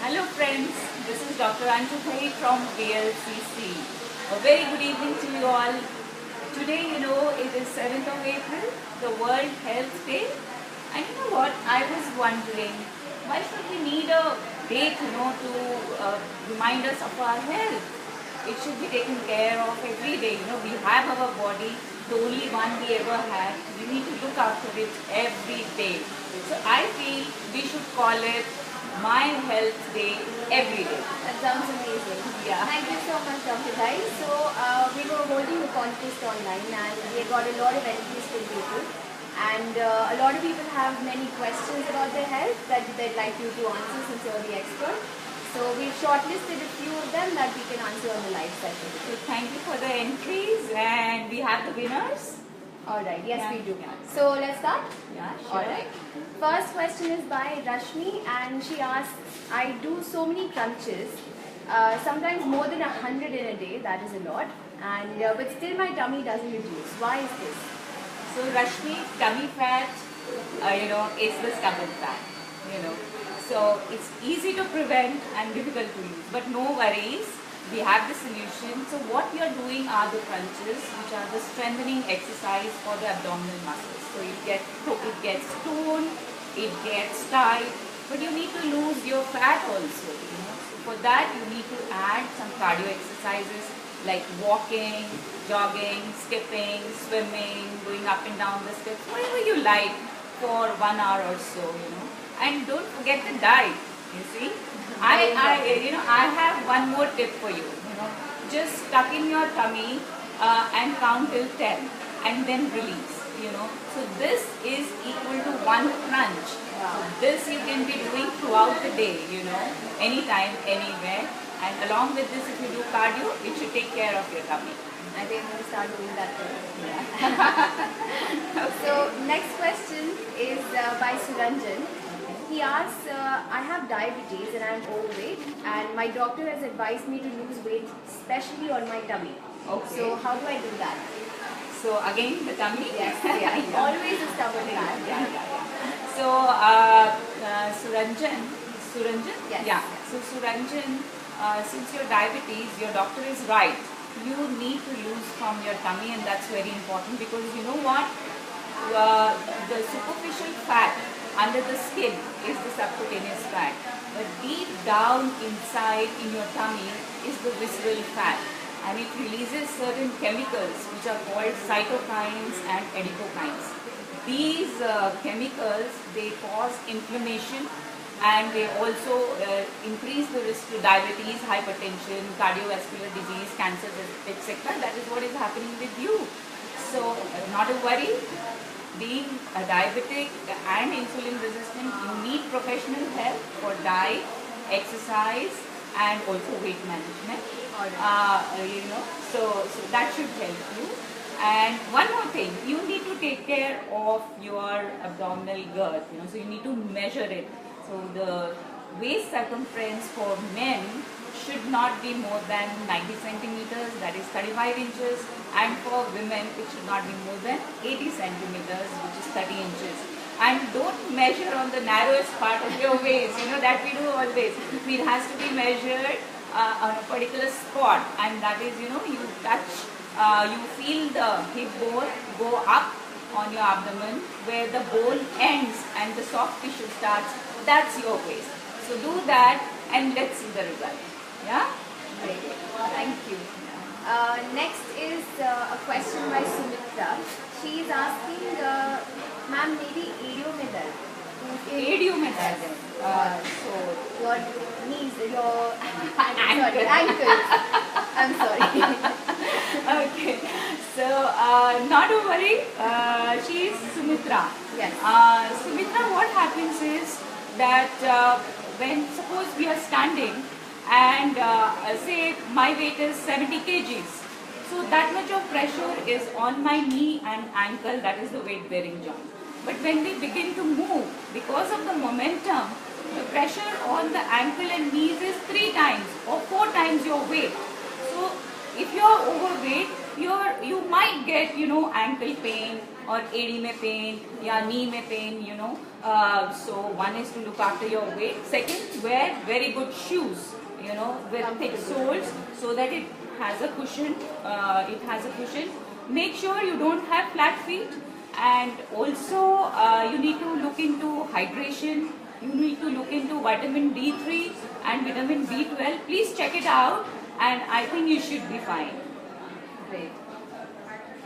Hello friends, this is Dr. Anju Ghei from VLCC. A very good evening to you all. Today, it is 7th of April, the World Health Day. And you know what, I was wondering, why should we need a date, to remind us of our health? It should be taken care of every day. We have our body, the only one we ever had. We need to look after it every day. So I feel we should call it My Health Day every day. That sounds amazing. Yeah. Thank you so much, Dr. Ghai. So, we were holding the contest online and we got a lot of entries from people. And a lot of people have many questions about their health that they'd like you to answer since you're the expert. So, we've shortlisted a few of them that we can answer on the live session. So thank you for the entries, and we have the winners. Alright, yes Yeah, we do. yeah. So, let's start? Yeah, sure. Alright. First question is by Rashmi and she asks, I do so many crunches, sometimes more than 100 in a day, that is a lot, and but still my tummy doesn't reduce. Why is this? So Rashmi, tummy fat, is the stubborn fat, So it's easy to prevent and difficult to use. But no worries, we have the solution. So what we are doing are the crunches, which are the strengthening exercise for the abdominal muscles. So it gets toned, it gets tight, but you need to lose your fat also. So for that you need to add some cardio exercises like walking, jogging, skipping, swimming, going up and down the steps, whatever you like for 1 hour or so, And don't forget the diet, you see. I have one more tip for you, Just tuck in your tummy and count till 10 and then release, So this is equal to one crunch. Wow. So this you can be doing throughout the day, anytime, anywhere. And along with this, if you do cardio, it should take care of your tummy. I think I'm going to start doing that too. Yeah. So next question is by Suranjan. He asks, I have diabetes and I'm overweight and my doctor has advised me to lose weight, especially on my tummy. Okay. So how do I do that? So again, the tummy? Yes, yeah. Always a stubborn guy. Yeah. So Suranjan? Yes. Yeah. So Suranjan, since your diabetes, your doctor is right. You need to lose from your tummy, and that's very important because you know what? The superficial fat under the skin is the subcutaneous fat, but deep down inside in your tummy is the visceral fat, and it releases certain chemicals which are called cytokines and adipokines. These chemicals, they cause inflammation and they also increase the risk to diabetes, hypertension, cardiovascular disease, cancer, etc. That is what is happening with you. So not to worry. Being a diabetic and insulin resistant, you need professional help for diet, exercise, and also weight management. So that should help you. And one more thing, you need to take care of your abdominal girth. So you need to measure it. So the waist circumference for men should not be more than 90 centimeters, that is 35 inches, and for women it should not be more than 80 centimeters, which is 30 inches. And don't measure on the narrowest part of your waist, that we do always. It has to be measured on a particular spot, and that is, you touch, you feel the hip bone go up on your abdomen where the bone ends and the soft tissue starts. That's your waist. So do that and let's see the result. Yeah? Great. Thank you. Next is a question by Sumitra. She is asking, ma'am, maybe ADO mein dard. ADO mein dard. So your knees, your ankles. I'm sorry. Okay. So not to worry. She is Sumitra. Yes. Sumitra, what happens is that when suppose we are standing and say my weight is 70 kgs, so that much of pressure is on my knee and ankle, that is the weight bearing joint. But when we begin to move, because of the momentum, the pressure on the ankle and knees is 3 times or 4 times your weight. So if you are overweight, you might get ankle pain, or AD में pain या knee में pain, you know. So one is to look after your weight. Second, wear very good shoes, you know, with thick soles so that it has a cushion. Make sure you don't have flat feet, and also you need to look into hydration. You need to look into vitamin D3 and vitamin B12. Please check it out, and I think you should be fine. Great.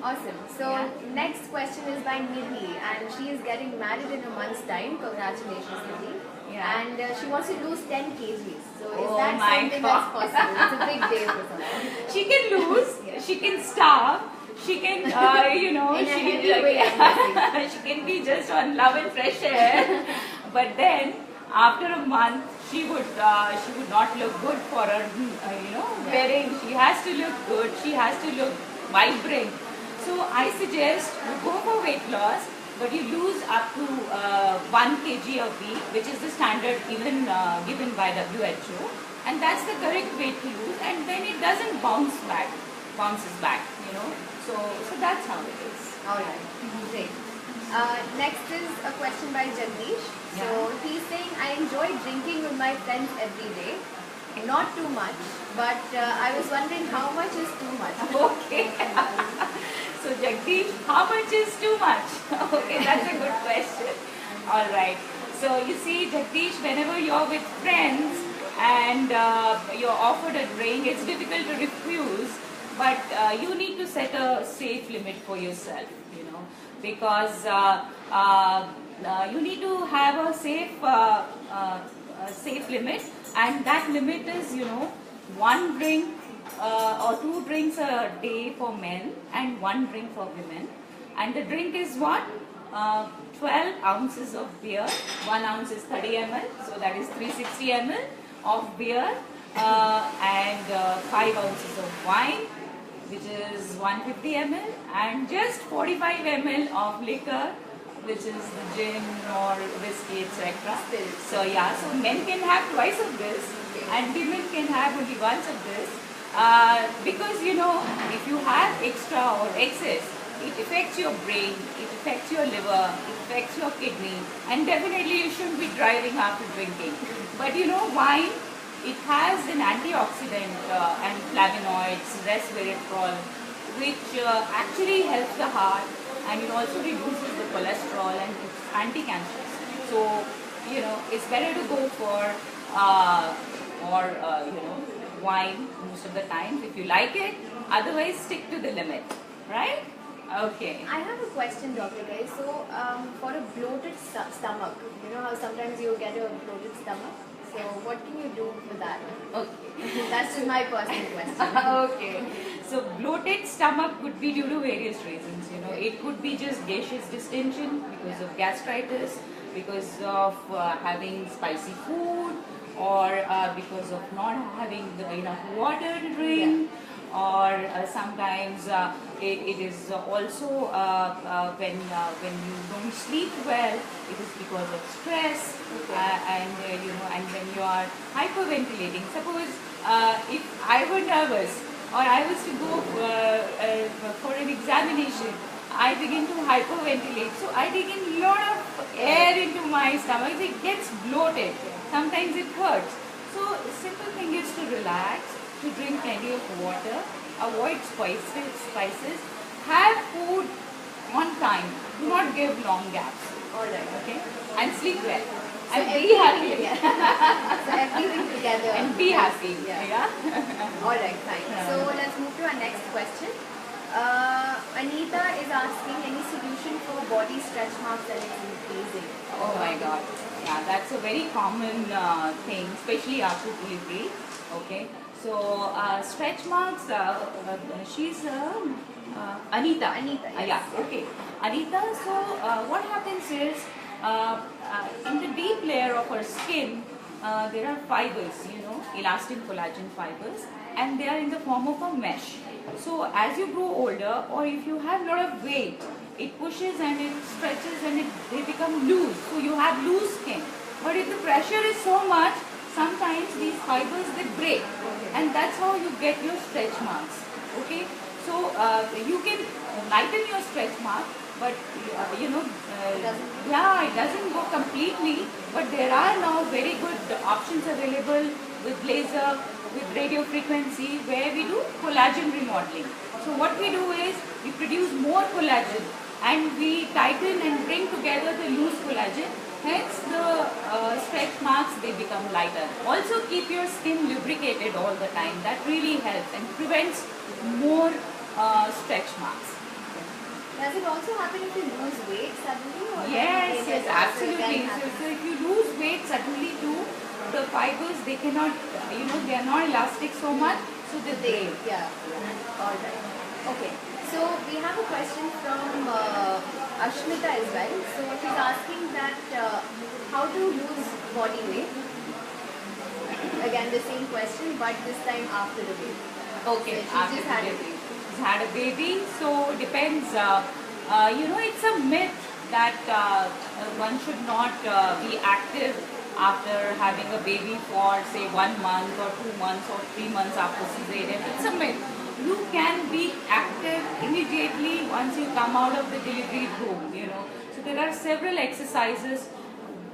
Awesome. So next question is by Nidhi, and she is getting married in a month's time. Congratulations, Nidhi. Yeah. And she wants to lose 10 kgs. So is Oh that my something God. that's possible? It's a big day for someone. She can lose, she can starve, she can, you know, In a she healthy can, way, I'm guessing. she can be just on love and fresh air. But then, after a month, she would not look good for her, you know, wedding. She has to look good. She has to look vibrant. So I suggest you go for weight loss, but you lose up to 1 kg a week, which is the standard even given by WHO, and that's the correct weight to lose. And then it doesn't bounces back, you know. So that's how it is. All right. Great. Next is a question by Jagdish. So he's saying, I enjoy drinking with my friends every day. Not too much, but I was wondering how much is too much? Okay. So Jagdish, how much is too much? Okay, that's a good question. All right. So you see, Jagdish, whenever you're with friends and you're offered a drink, it's difficult to refuse. But you need to set a safe limit for yourself, you know, because you need to have a safe limit, and that limit is, you know, 1 drink or 2 drinks a day for men and 1 drink for women. And the drink is what? 12 ounces of beer. 1 ounce is 30 ml, so that is 360 ml of beer, and 5 ounces of wine, which is 150 ml, and just 45 ml of liquor, which is the gin or whiskey, etc. So yeah, so men can have twice of this, and women can have only once of this, because, you know, if you have extra or excess, it affects your brain, it affects your liver, it affects your kidney, and definitely you shouldn't be driving after drinking. But you know, wine, it has an antioxidant and flavonoids, resveratrol, which actually helps the heart, and it also reduces the cholesterol, and it's anti-cancerous. So, you know, it's better to go for you know, wine most of the time if you like it. Otherwise, stick to the limit, right? Okay. I have a question, Dr. Ghei. So, for a bloated stomach, you know how sometimes you get a bloated stomach? So, what can you do for that? Okay. That's just my personal question. Okay. So, bloated stomach could be due to various reasons. You know, it could be just gaseous distension because of gastritis, because of having spicy food, or because of not having enough water to drink. Or sometimes it is also when you don't sleep well, it is because of stress, and you know, and when you are hyperventilating. Suppose if I were nervous, or I was to go for an examination, I begin to hyperventilate, so I take in a lot of air into my stomach. It gets bloated. Sometimes it hurts. So simple thing is to relax, to drink plenty of water, avoid spices, have food on time, do not give long gaps. Alright. Okay? And sleep well. So And be happy. So everything together. And be happy. Yeah. Alright, fine. So let's move to our next question. Anita is asking, any solution for body stretch marks and it's increasing? Oh my God. Yeah, that's a very common thing, especially after delivery. Okay. So stretch marks, she's Anita. Anita, yes. Yeah, okay. Anita, so what happens is, in the deep layer of her skin, there are fibers, you know, elastin collagen fibers, and they are in the form of a mesh. So as you grow older, or if you have a lot of weight, it pushes and it stretches and they become loose. So you have loose skin. But if the pressure is so much, sometimes these fibers, they break, and that's how you get your stretch marks. Okay, so you can lighten your stretch mark but It doesn't. yeah, it doesn't go completely, but there are now very good options available with laser, with radio frequency, where we do collagen remodeling. So what we do is we produce more collagen and we tighten and bring together the loose collagen. Hence the stretch marks, they become lighter. Also keep your skin lubricated all the time. That really helps and prevents more stretch marks. Does it also happen if you lose weight suddenly? Or Yes, does yes, it also absolutely. again So, happen? so if you lose weight suddenly too, the fibers, they cannot, they are not elastic so much, so they break. Yeah. All right. Okay. So we have a question from Ashmita as well. So she's asking that how to lose body weight. Again, the same question, but this time after the baby. Okay, So she after just had a delivery. baby. She's had a baby, so depends. It's a myth that one should not be active after having a baby for say 1 month or 2 months or 3 months after cesarean. It's a myth. You can be active immediately once you come out of the delivery room. So there are several exercises.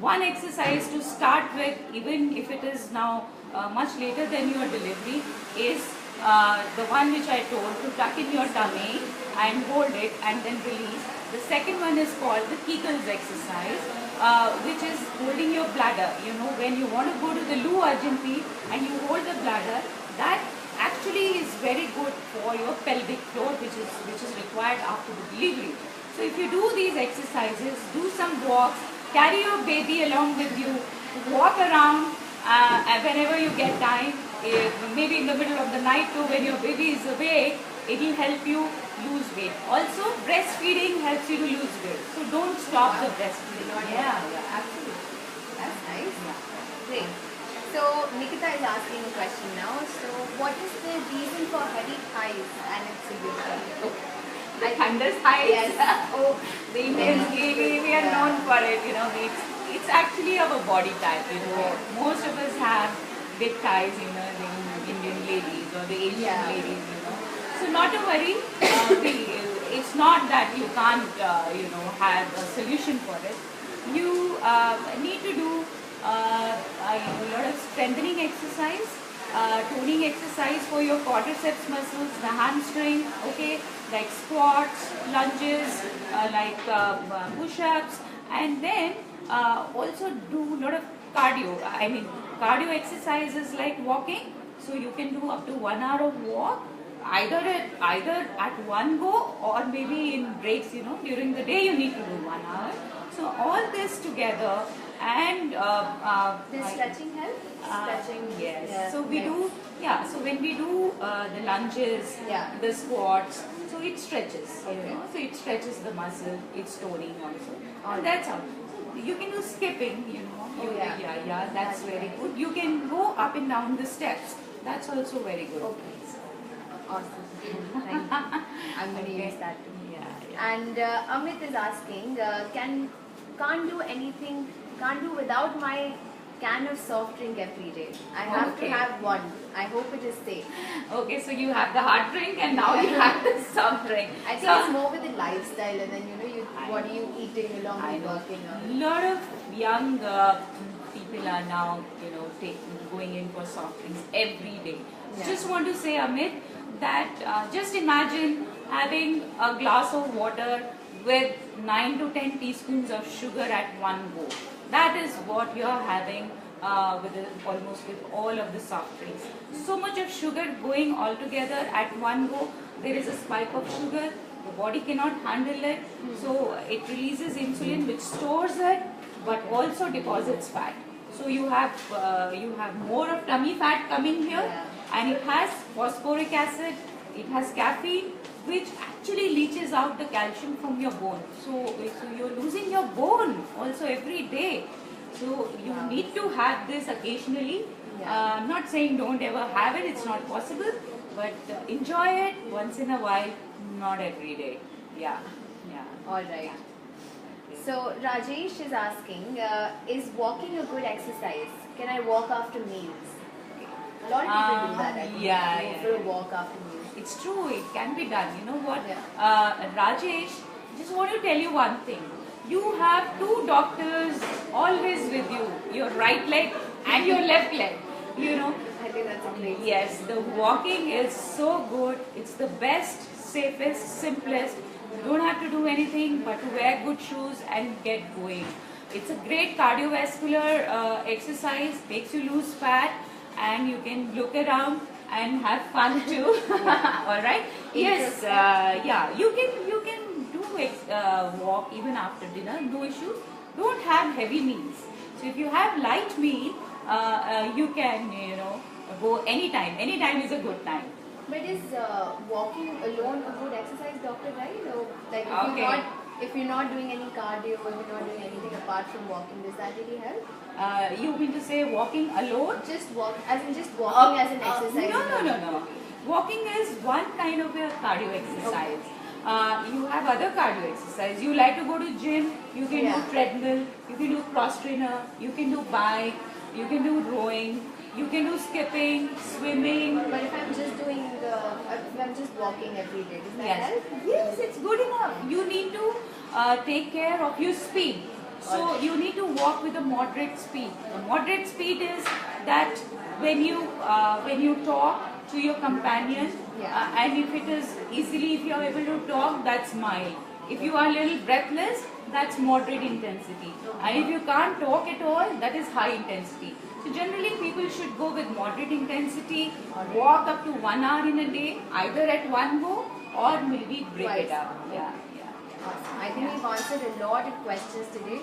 One exercise to start with, even if it is now much later than your delivery, is the one which I told, to tuck in your tummy and hold it and then release. The second one is called the Kegels exercise, which is holding your bladder. When you want to go to the loo urgently and you hold the bladder, that actually is very good for your pelvic floor, which is required after the delivery. So if you do these exercises, do some walks, carry your baby along with you, walk around whenever you get time, maybe in the middle of the night too, when your baby is awake, it will help you lose weight. Also, breastfeeding helps you to lose weight. So don't stop the breastfeeding. Yeah, absolutely. That's nice. Yeah. Great. So Nikita is asking a question now. So what is the reason for heavy thighs and its solution? The thunder's thighs. Yes. Oh, the Indians, we are known for it. It's actually our body type. Most of us have big thighs. The Indian ladies or the Asian ladies. So not to worry. It's not that you can't have a solution for it. You need to do a lot of strengthening exercise, toning exercise for your quadriceps muscles, the hamstring, okay, like squats, lunges, like push-ups, and then also do a lot of cardio. Cardio exercises like walking. So you can do up to 1 hour of walk, either at one go or maybe in breaks. During the day you need to do 1 hour. So all this together and Does stretching help? Stretching. yes. Yeah, So we nice. do, so when we do the lunges, the squats, so it stretches. So it stretches the muscle, it's toning also. And that's how. You can do skipping. That's very good. You can go up and down the steps. That's also very good. Okay. Awesome. Thank you. I'm going to use that too. Yeah. And Amit is asking, can't do without my can of soft drink every day. I have to have one. I hope it is safe. Okay, so you have the hard drink and now you have the soft drink. I think it's more with the lifestyle, and then what are you eating along with working A out. lot of young people are now, going in for soft drinks every day. Yeah. Just want to say, Amit, that just imagine having a glass of water with 9 to 10 teaspoons of sugar at one go. That is what you are having almost with all of the soft drinks. So much of sugar going all together at one go. There is a spike of sugar. The body cannot handle it. So it releases insulin, which stores it, but also deposits fat. So you have more of tummy fat coming here, and it has phosphoric acid. It has caffeine, which actually leaches out the calcium from your bone. So you're losing your bone also every day. So you need to have this occasionally. I'm not saying don't ever have it, it's not possible, but enjoy it once in a while, not every day. Yeah. All right. So Rajesh is asking, is walking a good exercise? Can I walk after meals? A lot of people do that. I think. Go for a walk after meals. It's true, it can be done. You know what? Yeah. Rajesh, just want to tell you one thing. You have two doctors always with you, your right leg and your left leg, you know. I think that's a great. Yes, the walking is so good. It's the best, safest, simplest. You don't have to do anything but to wear good shoes and get going. It's a great cardiovascular exercise, makes you lose fat, and you can look around and have fun too. All right. Yes. Yeah. You can do walk even after dinner. No issues. Don't have heavy meals. So if you have light meal, you can go anytime. Anytime is a good time. But is walking alone a good exercise, Doctor? Right? Or like Okay. if you're not doing any cardio, if you're not doing anything apart from walking, does that really help? You mean to say walking alone? Just walk, as in just walking as an exercise. No. Walking is one kind of a cardio exercise. You have other cardio exercise. You like to go to gym, you can do treadmill, you can do cross trainer, you can do bike, you can do rowing, you can do skipping, swimming. But if I'm just doing, if I'm just walking every day, does that help? Yes, it's good enough. You need to take care of your speed. So you need to walk with a moderate speed. A moderate speed is that when you talk to your companion, and if it is easily, if you are able to talk, that's mild. If you are a little breathless, that's moderate intensity. And if you can't talk at all, that is high intensity. So generally people should go with moderate intensity, walk up to 1 hour in a day, either at one go or maybe break it up. Yeah. Awesome. I think we've answered a lot of questions today.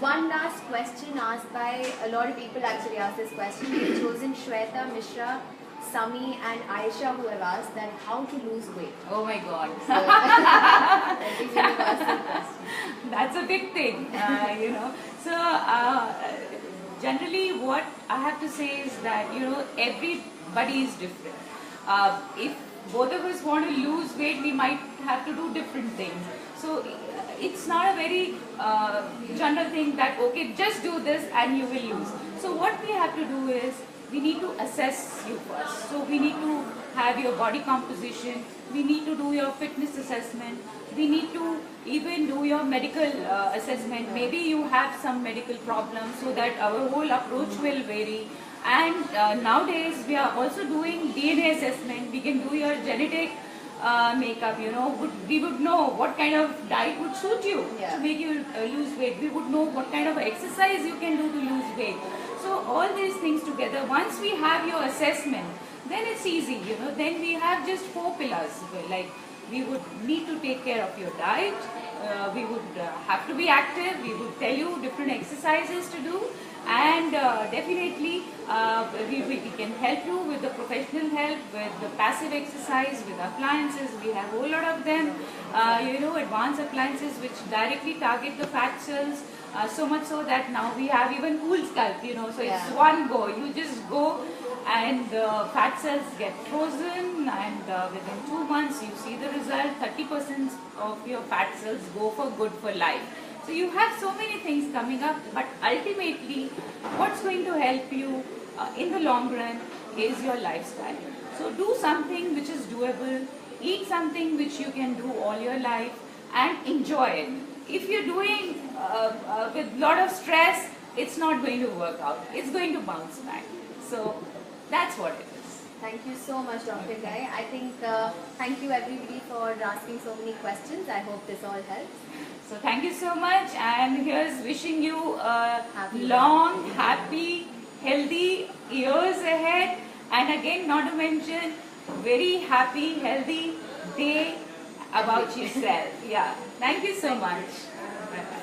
One last question asked by a lot of people actually asked this question. We've chosen Shweta, Mishra, Sami and Aisha who have asked that how to lose weight. Oh my God. So, I think universal question. That's a big thing, So generally what I have to say is that, everybody is different. If both of us want to lose weight, we might have to do different things. So it's not a very general thing that, okay, just do this and you will lose. So what we have to do is, we need to assess you first. So we need to have your body composition, we need to do your fitness assessment, we need to even do your medical assessment. Maybe you have some medical problems, so that our whole approach will vary. And nowadays we are also doing DNA assessment. We can do your genetic makeup, we would know what kind of diet would suit you to make you lose weight. We would know what kind of exercise you can do to lose weight. So all these things together, once we have your assessment, then it's easy, then we have just 4 pillars. Like, we would need to take care of your diet, we would have to be active, we would tell you different exercises to do, and definitely we can help you with the professional help, with the passive exercise, with appliances. We have a whole lot of them, advanced appliances which directly target the fat cells. So much so that now we have even cool scalp, so it's one go. You just go and fat cells get frozen, and within 2 months you see the result. 30% of your fat cells go for good for life. So you have so many things coming up, but ultimately what's going to help you in the long run is your lifestyle. So do something which is doable, eat something which you can do all your life, and enjoy it. If you're doing with lot of stress, it's not going to work out. It's going to bounce back. So that's what it is. Thank you so much, Dr. Ghei. I think thank you everybody for asking so many questions. I hope this all helps. So thank you so much, and here's wishing you a Happy long, happy, healthy years ahead, and again, not to mention, very happy, healthy day about yourself. Yeah. Thank you so much. Bye-bye.